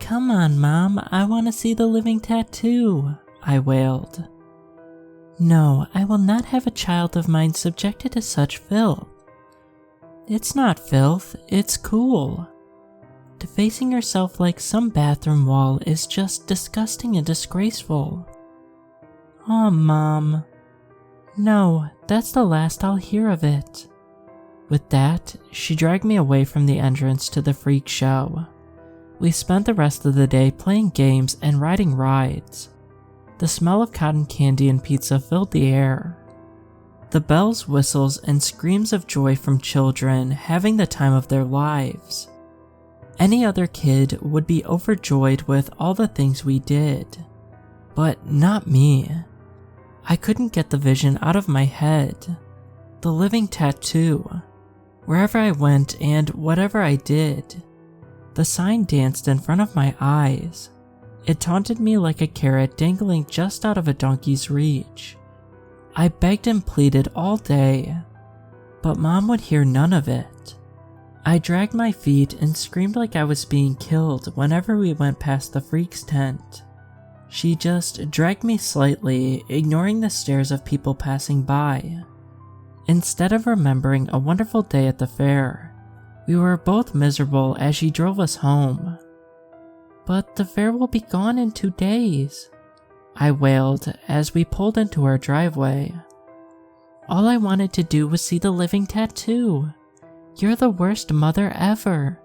"Come on, Mom, I want to see the living tattoo," I wailed. "No, I will not have a child of mine subjected to such filth." "It's not filth, it's cool. Defacing yourself like some bathroom wall is just disgusting and disgraceful." "Aw, Mom." "No, that's the last I'll hear of it." With that, she dragged me away from the entrance to the freak show. We spent the rest of the day playing games and riding rides. The smell of cotton candy and pizza filled the air. The bells, whistles, and screams of joy from children having the time of their lives. Any other kid would be overjoyed with all the things we did, but not me. I couldn't get the vision out of my head. The living tattoo. Wherever I went and whatever I did, the sign danced in front of my eyes. It taunted me like a carrot dangling just out of a donkey's reach. I begged and pleaded all day, but Mom would hear none of it. I dragged my feet and screamed like I was being killed whenever we went past the freak's tent. She just dragged me slightly, ignoring the stares of people passing by. Instead of remembering a wonderful day at the fair, we were both miserable as she drove us home. "But the fair will be gone in 2 days," I wailed as we pulled into our driveway. "All I wanted to do was see the living tattoo. You're the worst mother ever."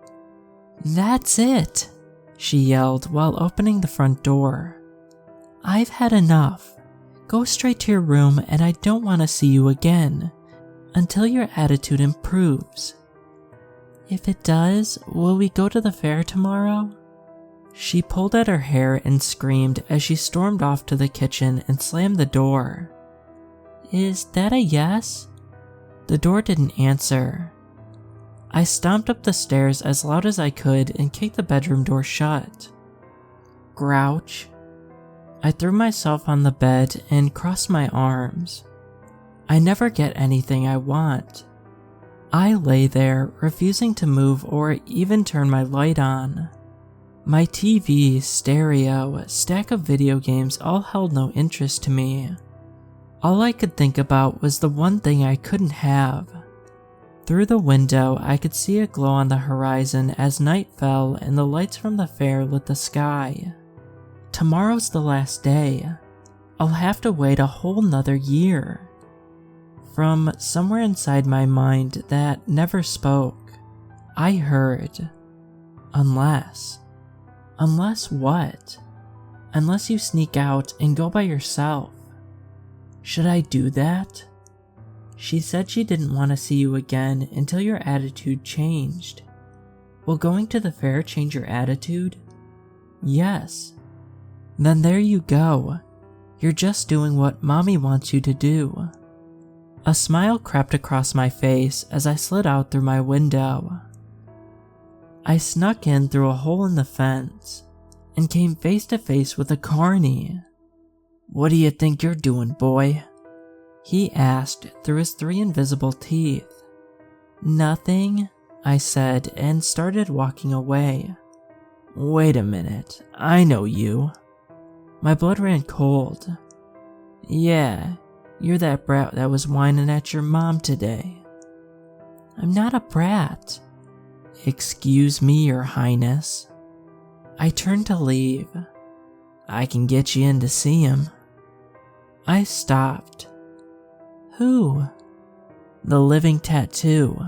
"That's it," she yelled while opening the front door. "I've had enough. Go straight to your room and I don't want to see you again until your attitude improves." "If it does, will we go to the fair tomorrow?" She pulled at her hair and screamed as she stormed off to the kitchen and slammed the door. "Is that a yes?" The door didn't answer. I stomped up the stairs as loud as I could and kicked the bedroom door shut. Grouch. I threw myself on the bed and crossed my arms. I never get anything I want. I lay there, refusing to move or even turn my light on. My TV, stereo, stack of video games all held no interest to me. All I could think about was the one thing I couldn't have. Through the window, I could see a glow on the horizon as night fell and the lights from the fair lit the sky. Tomorrow's the last day. I'll have to wait a whole nother year. From somewhere inside my mind that never spoke, I heard, "Unless." Unless what? Unless you sneak out and go by yourself. Should I do that? She said she didn't want to see you again until your attitude changed. Will going to the fair change your attitude? Yes. Then there you go. You're just doing what Mommy wants you to do. A smile crept across my face as I slid out through my window. I snuck in through a hole in the fence and came face to face with a carny. "What do you think you're doing, boy?" he asked through his 3 invisible teeth. "Nothing," I said and started walking away. "Wait a minute, I know you." My blood ran cold. "Yeah, you're that brat that was whining at your mom today." "I'm not a brat." "Excuse me, your highness." I turned to leave. "I can get you in to see him." I stopped. "Who?" "The living tattoo."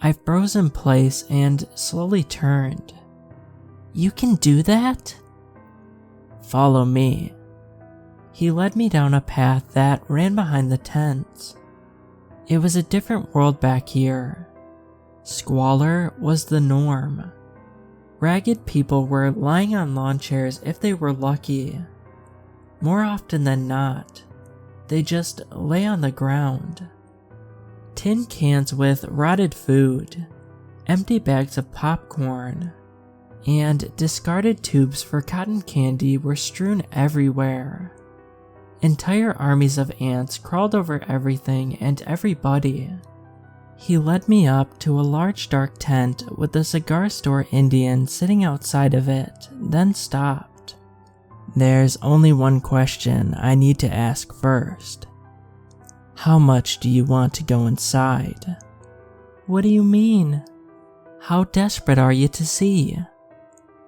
I froze in place and slowly turned. "You can do that?" "Follow me." He led me down a path that ran behind the tents. It was a different world back here. Squalor was the norm. Ragged people were lying on lawn chairs if they were lucky. More often than not, they just lay on the ground. Tin cans with rotted food, empty bags of popcorn, and discarded tubes for cotton candy were strewn everywhere. Entire armies of ants crawled over everything and everybody. He led me up to a large dark tent with a cigar store Indian sitting outside of it, then stopped. There's only one question I need to ask first. How much do you want to go inside? What do you mean? How desperate are you to see?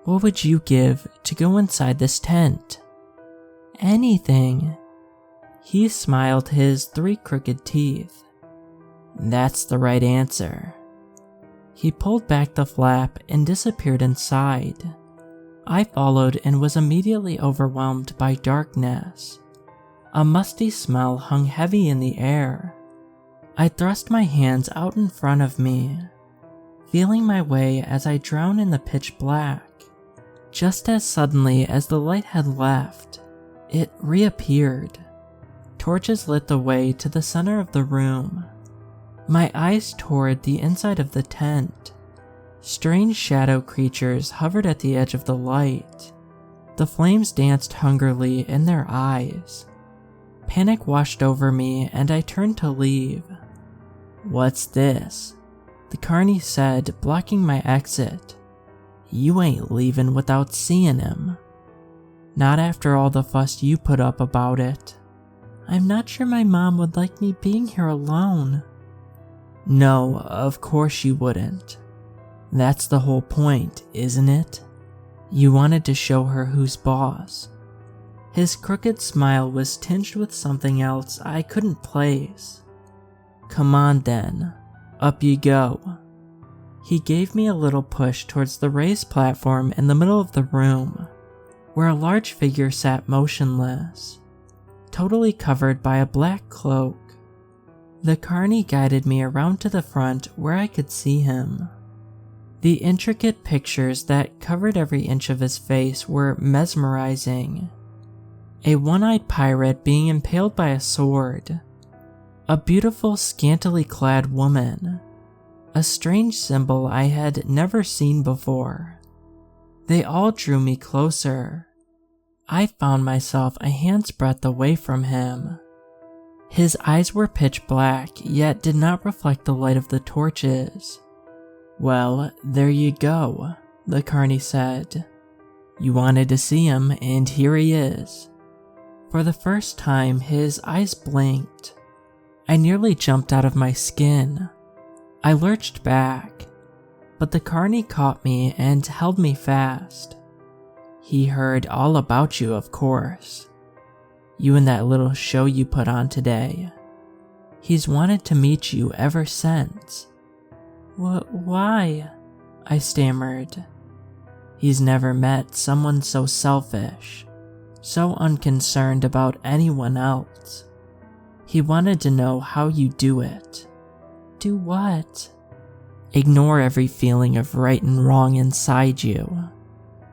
What would you give to go inside this tent? Anything. He smiled his 3 crooked teeth. That's the right answer. He pulled back the flap and disappeared inside. I followed and was immediately overwhelmed by darkness. A musty smell hung heavy in the air. I thrust my hands out in front of me, feeling my way as I drowned in the pitch black. Just as suddenly as the light had left, it reappeared. Torches lit the way to the center of the room. My eyes toured the inside of the tent. Strange shadow creatures hovered at the edge of the light. The flames danced hungrily in their eyes. Panic washed over me and I turned to leave. What's this? The carny said, blocking my exit. You ain't leaving without seeing him. Not after all the fuss you put up about it. I'm not sure my mom would like me being here alone. No, of course she wouldn't. That's the whole point, isn't it? You wanted to show her who's boss. His crooked smile was tinged with something else I couldn't place. Come on then, up you go. He gave me a little push towards the raised platform in the middle of the room, where a large figure sat motionless, totally covered by a black cloak. The carny guided me around to the front where I could see him. The intricate pictures that covered every inch of his face were mesmerizing. A one-eyed pirate being impaled by a sword, a beautiful scantily clad woman, a strange symbol I had never seen before. They all drew me closer. I found myself a hand's breadth away from him. His eyes were pitch black, yet did not reflect the light of the torches. Well, there you go, the carny said. You wanted to see him, and here he is. For the first time, his eyes blinked. I nearly jumped out of my skin. I lurched back, but the carny caught me and held me fast. He heard all about you, of course. You and that little show you put on today. He's wanted to meet you ever since. Why? I stammered. He's never met someone so selfish, so unconcerned about anyone else. He wanted to know how you do it. Do what? Ignore every feeling of right and wrong inside you.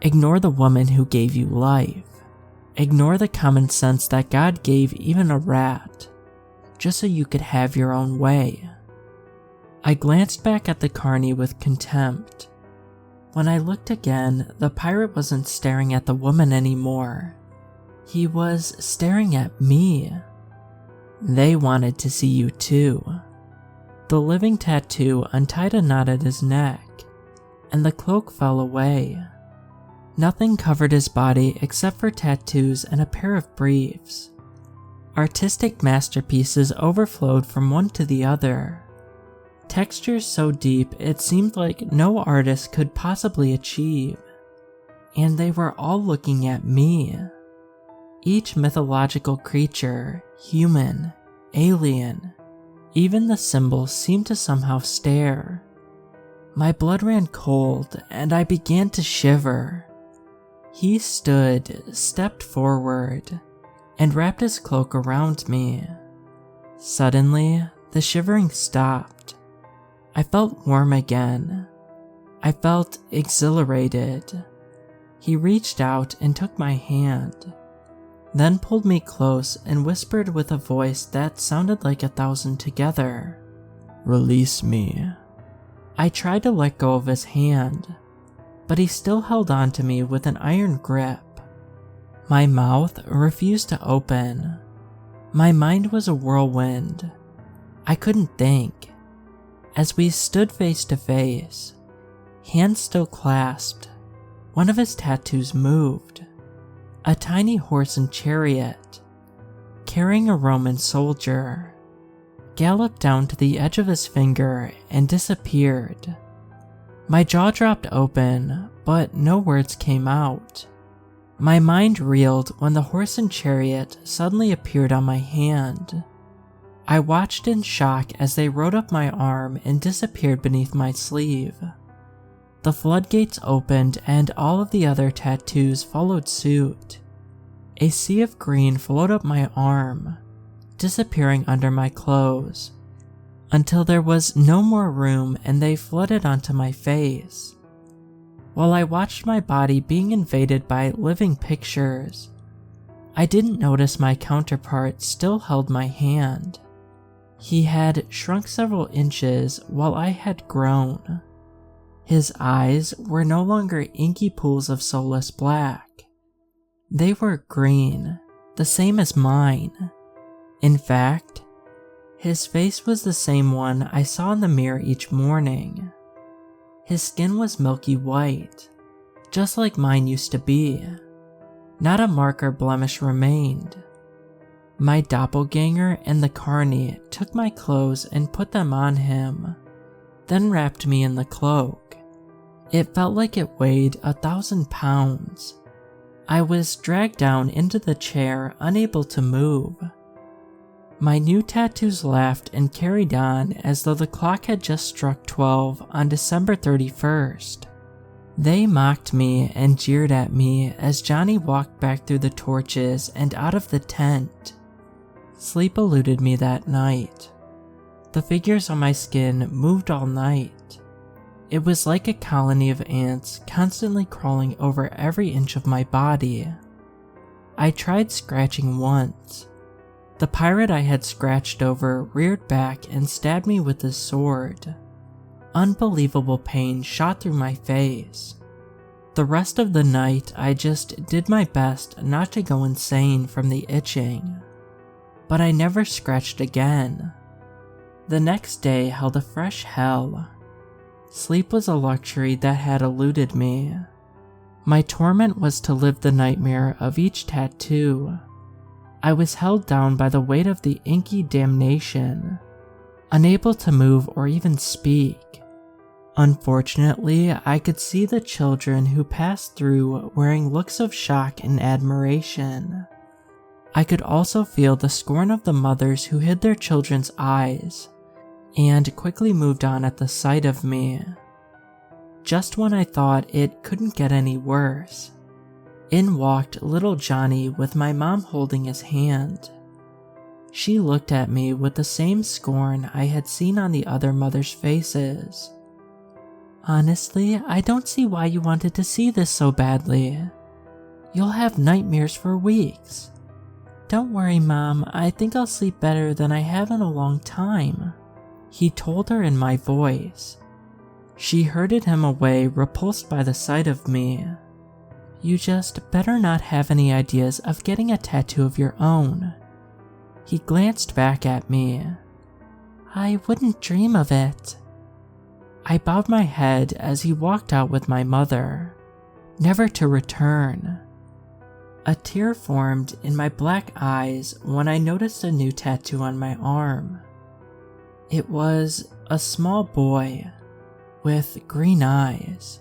Ignore the woman who gave you life. Ignore the common sense that God gave even a rat, just so you could have your own way. I glanced back at the carny with contempt. When I looked again, the pirate wasn't staring at the woman anymore. He was staring at me. They wanted to see you too. The living tattoo untied a knot at his neck, and the cloak fell away. Nothing covered his body except for tattoos and a pair of briefs. Artistic masterpieces overflowed from one to the other. Textures so deep it seemed like no artist could possibly achieve. And they were all looking at me. Each mythological creature, human, alien, even the symbols seemed to somehow stare. My blood ran cold and I began to shiver. He stood, stepped forward, and wrapped his cloak around me. Suddenly, the shivering stopped. I felt warm again. I felt exhilarated. He reached out and took my hand, then pulled me close and whispered with a voice that sounded like 1,000 together. Release me. I tried to let go of his hand, but he still held on to me with an iron grip. My mouth refused to open. My mind was a whirlwind. I couldn't think. As we stood face to face, hands still clasped, one of his tattoos moved. A tiny horse and chariot, carrying a Roman soldier, galloped down to the edge of his finger and disappeared. My jaw dropped open, but no words came out. My mind reeled when the horse and chariot suddenly appeared on my hand. I watched in shock as they rode up my arm and disappeared beneath my sleeve. The floodgates opened and all of the other tattoos followed suit. A sea of green flowed up my arm, disappearing under my clothes, until there was no more room and they flooded onto my face. While I watched my body being invaded by living pictures, I didn't notice my counterpart still held my hand. He had shrunk several inches while I had grown. His eyes were no longer inky pools of soulless black. They were green, the same as mine. In fact, his face was the same one I saw in the mirror each morning. His skin was milky white, just like mine used to be. Not a mark or blemish remained. My doppelganger and the carny took my clothes and put them on him, then wrapped me in the cloak. It felt like it weighed 1,000 pounds. I was dragged down into the chair, unable to move. My new tattoos laughed and carried on as though the clock had just struck 12 on December 31st. They mocked me and jeered at me as Johnny walked back through the torches and out of the tent. Sleep eluded me that night. The figures on my skin moved all night. It was like a colony of ants constantly crawling over every inch of my body. I tried scratching once. The pirate I had scratched over reared back and stabbed me with his sword. Unbelievable pain shot through my face. The rest of the night I just did my best not to go insane from the itching. But I never scratched again. The next day held a fresh hell. Sleep was a luxury that had eluded me. My torment was to live the nightmare of each tattoo. I was held down by the weight of the inky damnation, unable to move or even speak. Unfortunately, I could see the children who passed through wearing looks of shock and admiration. I could also feel the scorn of the mothers who hid their children's eyes and quickly moved on at the sight of me. Just when I thought it couldn't get any worse, in walked little Johnny with my mom holding his hand. She looked at me with the same scorn I had seen on the other mothers' faces. Honestly, I don't see why you wanted to see this so badly. You'll have nightmares for weeks. Don't worry, Mom, I think I'll sleep better than I have in a long time, he told her in my voice. She herded him away, repulsed by the sight of me. You just better not have any ideas of getting a tattoo of your own. He glanced back at me. I wouldn't dream of it. I bowed my head as he walked out with my mother, never to return. A tear formed in my black eyes when I noticed a new tattoo on my arm. It was a small boy with green eyes.